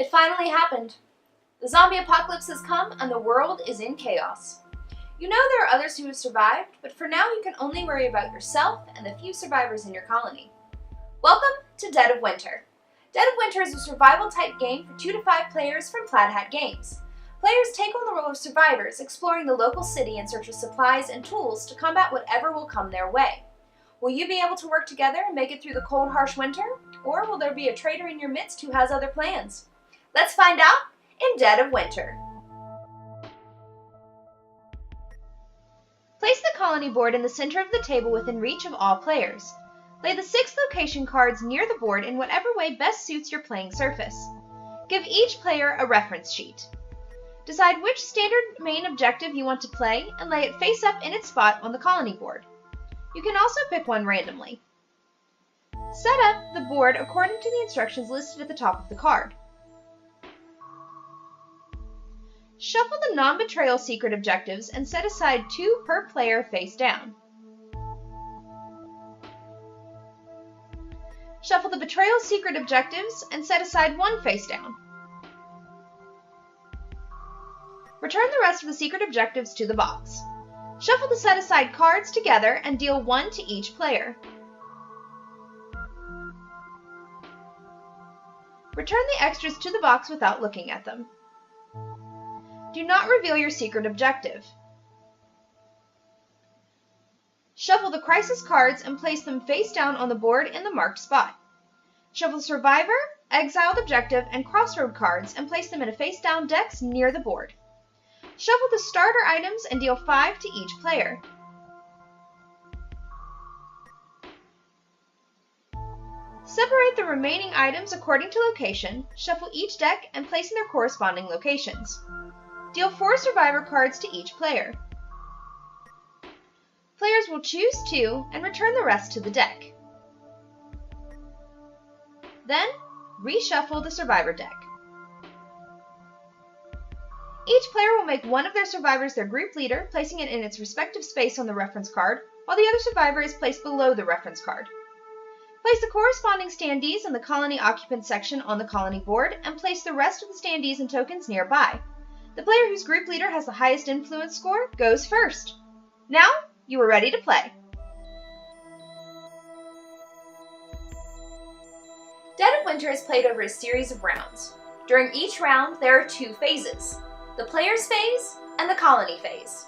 It finally happened. The zombie apocalypse has come and the world is in chaos. You know there are others who have survived, but for now you can only worry about yourself and the few survivors in your colony. Welcome to Dead of Winter. Dead of Winter is a survival-type game for 2 to 5 players from Plaid Hat Games. Players take on the role of survivors, exploring the local city in search of supplies and tools to combat whatever will come their way. Will you be able to work together and make it through the cold, harsh winter? Or will there be a traitor in your midst who has other plans? Let's find out in Dead of Winter. Place the colony board in the center of the table within reach of all players. Lay the 6 location cards near the board in whatever way best suits your playing surface. Give each player a reference sheet. Decide which standard main objective you want to play and lay it face up in its spot on the colony board. You can also pick one randomly. Set up the board according to the instructions listed at the top of the card. Shuffle the non-betrayal secret objectives and set aside 2 per player face down. Shuffle the betrayal secret objectives and set aside 1 face down. Return the rest of the secret objectives to the box. Shuffle the set aside cards together and deal 1 to each player. Return the extras to the box without looking at them. Do not reveal your secret objective. Shuffle the crisis cards and place them face down on the board in the marked spot. Shuffle the survivor, exiled objective, and crossroad cards and place them in a face down decks near the board. Shuffle the starter items and deal 5 to each player. Separate the remaining items according to location, shuffle each deck, and place in their corresponding locations. Deal 4 survivor cards to each player. Players will choose 2 and return the rest to the deck. Then, reshuffle the survivor deck. Each player will make one of their survivors their group leader, placing it in its respective space on the reference card, while the other survivor is placed below the reference card. Place the corresponding standees in the colony occupant section on the colony board, and place the rest of the standees and tokens nearby. The player whose group leader has the highest influence score goes first. Now, you are ready to play. Dead of Winter is played over a series of rounds. During each round, there are 2 phases: the player's phase and the colony phase.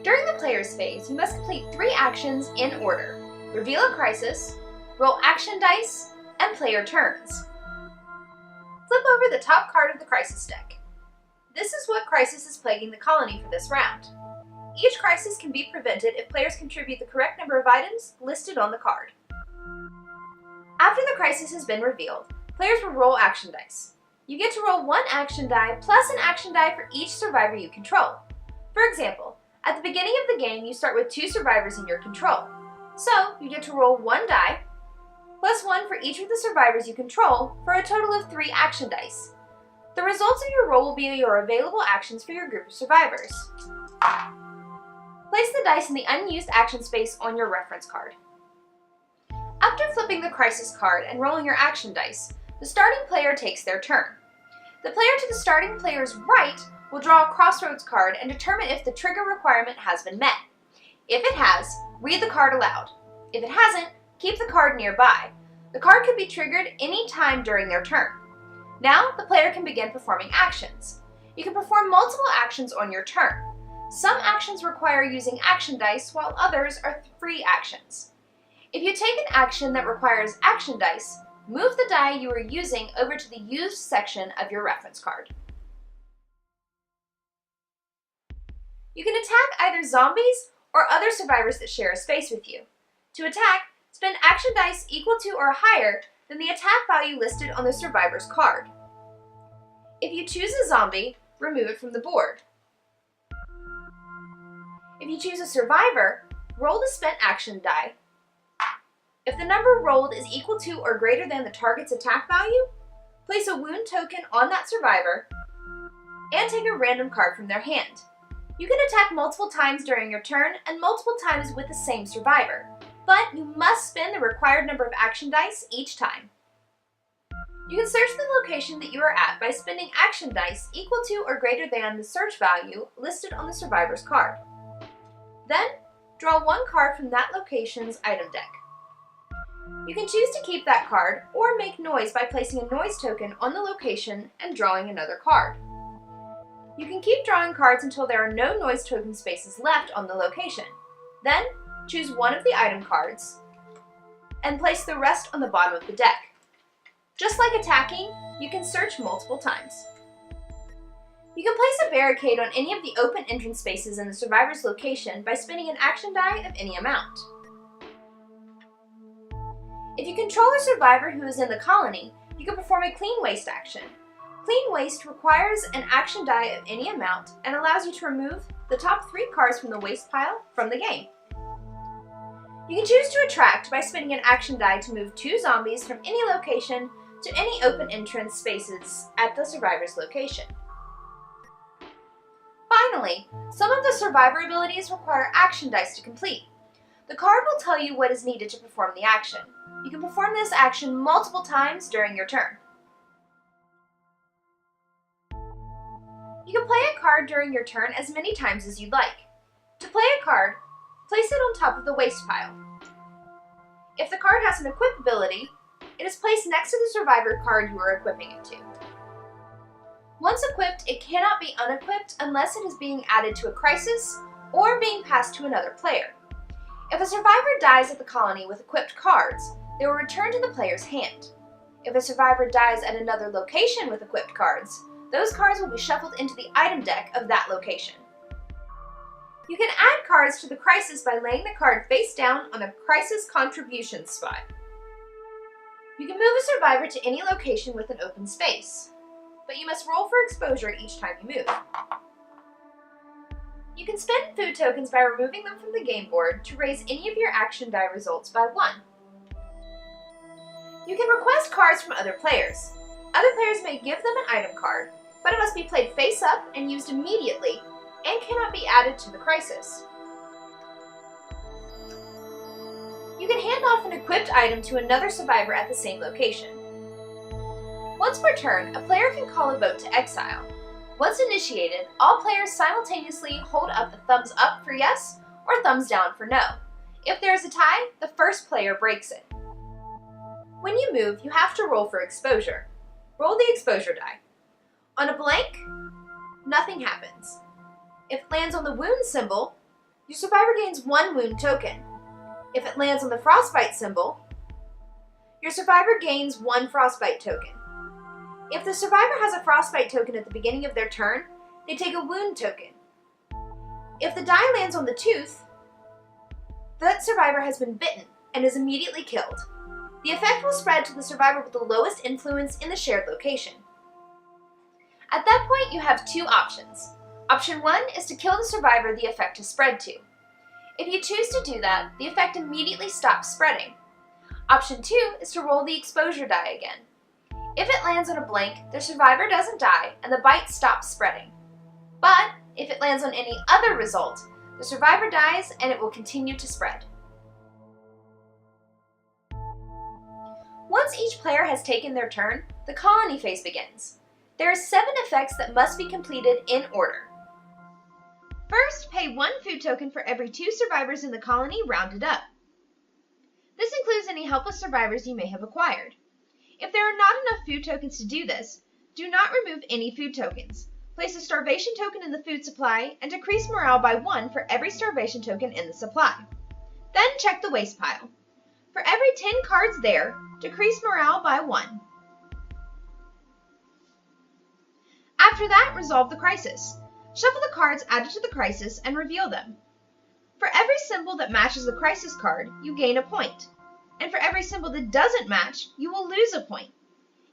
During the player's phase, you must complete 3 actions in order: reveal a crisis, roll action dice, and play your turns. Flip over the top card of the crisis deck. This is what crisis is plaguing the colony for this round. Each crisis can be prevented if players contribute the correct number of items listed on the card. After the crisis has been revealed, players will roll action dice. You get to roll 1 action die plus an action die for each survivor you control. For example, at the beginning of the game, you start with 2 survivors in your control. So, you get to roll 1 die, plus 1 for each of the survivors you control, for a total of 3 action dice. The results of your roll will be your available actions for your group of survivors. Place the dice in the unused action space on your reference card. After flipping the crisis card and rolling your action dice, the starting player takes their turn. The player to the starting player's right will draw a crossroads card and determine if the trigger requirement has been met. If it has, read the card aloud. If it hasn't, keep the card nearby. The card can be triggered any time during their turn. Now, the player can begin performing actions. You can perform multiple actions on your turn. Some actions require using action dice, while others are free actions. If you take an action that requires action dice, move the die you are using over to the used section of your reference card. You can attack either zombies or other survivors that share a space with you. To attack, spend action dice equal to or higher than the attack value listed on the survivor's card. If you choose a zombie, remove it from the board. If you choose a survivor, roll the spent action die. If the number rolled is equal to or greater than the target's attack value, place a wound token on that survivor and take a random card from their hand. You can attack multiple times during your turn and multiple times with the same survivor. but you must spend the required number of action dice each time. You can search the location that you are at by spending action dice equal to or greater than the search value listed on the survivor's card. Then, draw one card from that location's item deck. You can choose to keep that card or make noise by placing a noise token on the location and drawing another card. You can keep drawing cards until there are no noise token spaces left on the location. Then, choose one of the item cards and place the rest on the bottom of the deck. Just like attacking, you can search multiple times. You can place a barricade on any of the open entrance spaces in the survivor's location by spending an action die of any amount. If you control a survivor who is in the colony, you can perform a clean waste action. Clean waste requires an action die of any amount and allows you to remove the top 3 cards from the waste pile from the game. You can choose to attract by spending an action die to move 2 zombies from any location to any open entrance spaces at the survivor's location. Finally, some of the survivor abilities require action dice to complete. The card will tell you what is needed to perform the action. You can perform this action multiple times during your turn. You can play a card during your turn as many times as you'd like. To play a card, place it on top of the waste pile. If the card has an equip ability, it is placed next to the survivor card you are equipping it to. Once equipped, it cannot be unequipped unless it is being added to a crisis or being passed to another player. If a survivor dies at the colony with equipped cards, they will return to the player's hand. If a survivor dies at another location with equipped cards, those cards will be shuffled into the item deck of that location. You can add cards to the crisis by laying the card face down on a crisis contribution spot. You can move a survivor to any location with an open space, but you must roll for exposure each time you move. You can spend food tokens by removing them from the game board to raise any of your action die results by 1. You can request cards from other players. Other players may give them an item card, but it must be played face up and used immediately and cannot be added to the crisis. You can hand off an equipped item to another survivor at the same location. Once per turn, a player can call a vote to exile. Once initiated, all players simultaneously hold up the thumbs up for yes or thumbs down for no. If there is a tie, the first player breaks it. When you move, you have to roll for exposure. Roll the exposure die. On a blank, nothing happens. If it lands on the wound symbol, your survivor gains 1 wound token. If it lands on the frostbite symbol, your survivor gains 1 frostbite token. If the survivor has a frostbite token at the beginning of their turn, they take a wound token. If the die lands on the tooth, that survivor has been bitten and is immediately killed. The effect will spread to the survivor with the lowest influence in the shared location. At that point, you have 2 options. Option 1 is to kill the survivor the effect has spread to. If you choose to do that, the effect immediately stops spreading. Option 2 is to roll the exposure die again. If it lands on a blank, the survivor doesn't die and the bite stops spreading. But if it lands on any other result, the survivor dies and it will continue to spread. Once each player has taken their turn, the colony phase begins. There are 7 effects that must be completed in order. First, pay 1 food token for every 2 survivors in the colony, rounded up. This includes any helpless survivors you may have acquired. If there are not enough food tokens to do this, do not remove any food tokens. Place a starvation token in the food supply and decrease morale by 1 for every starvation token in the supply. Then check the waste pile. For every 10 cards there, decrease morale by 1. After that, resolve the crisis. Shuffle the cards added to the crisis and reveal them. For every symbol that matches the crisis card, you gain a point. And for every symbol that doesn't match, you will lose a point.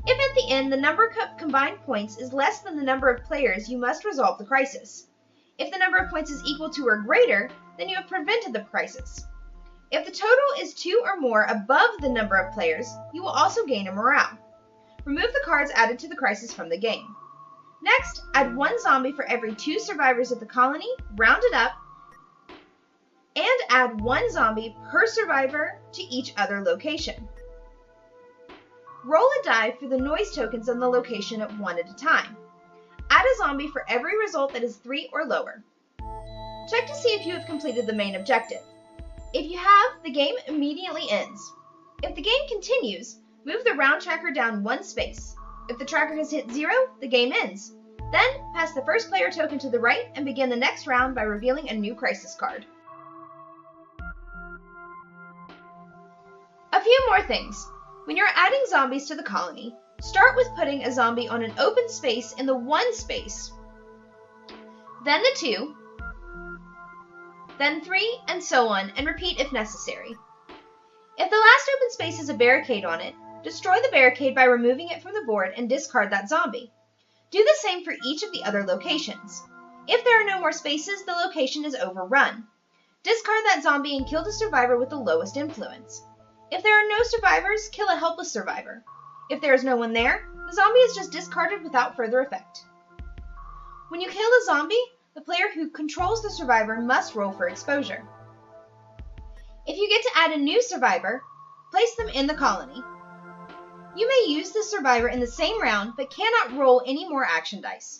If at the end the number of combined points is less than the number of players, you must resolve the crisis. If the number of points is equal to or greater, then you have prevented the crisis. If the total is 2 or more above the number of players, you will also gain a morale. Remove the cards added to the crisis from the game. Next, add 1 zombie for every 2 survivors of the colony, rounded up, and add 1 zombie per survivor to each other location. Roll a die for the noise tokens on the location at 1 at a time. Add a zombie for every result that is 3 or lower. Check to see if you have completed the main objective. If you have, the game immediately ends. If the game continues, move the round tracker down 1 space. If the tracker has hit 0, the game ends. Then, pass the first player token to the right and begin the next round by revealing a new crisis card. A few more things. When you're adding zombies to the colony, start with putting a zombie on an open space in the 1 space, then the 2, then 3, and so on, and repeat if necessary. If the last open space has a barricade on it, destroy the barricade by removing it from the board and discard that zombie. Do the same for each of the other locations. If there are no more spaces, the location is overrun. Discard that zombie and kill the survivor with the lowest influence. If there are no survivors, kill a helpless survivor. If there is no one there, the zombie is just discarded without further effect. When you kill a zombie, the player who controls the survivor must roll for exposure. If you get to add a new survivor, place them in the colony. You may use the survivor in the same round, but cannot roll any more action dice.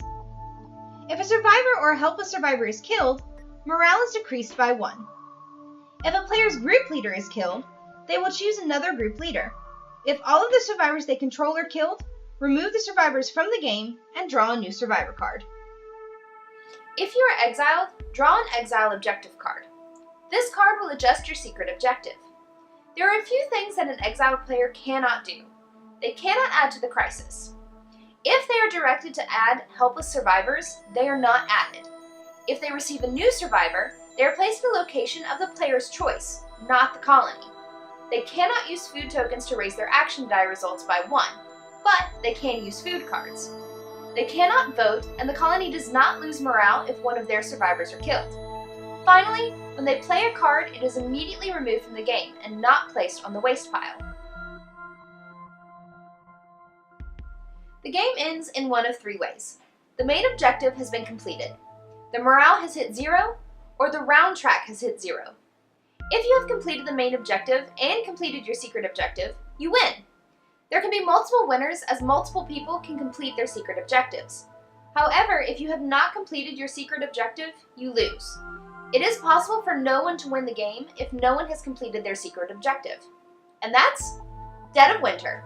If a survivor or a helpless survivor is killed, morale is decreased by 1. If a player's group leader is killed, they will choose another group leader. If all of the survivors they control are killed, remove the survivors from the game and draw a new survivor card. If you are exiled, draw an exile objective card. This card will adjust your secret objective. There are a few things that an exiled player cannot do. They cannot add to the crisis. If they are directed to add helpless survivors, they are not added. If they receive a new survivor, they are placed in a location of the player's choice, not the colony. They cannot use food tokens to raise their action die results by 1, but they can use food cards. They cannot vote, and the colony does not lose morale if one of their survivors are killed. Finally, when they play a card, it is immediately removed from the game and not placed on the waste pile. The game ends in one of 3 ways. The main objective has been completed, the morale has hit 0, or the round track has hit 0. If you have completed the main objective and completed your secret objective, you win. There can be multiple winners as multiple people can complete their secret objectives. However, if you have not completed your secret objective, you lose. It is possible for no one to win the game if no one has completed their secret objective. And that's Dead of Winter.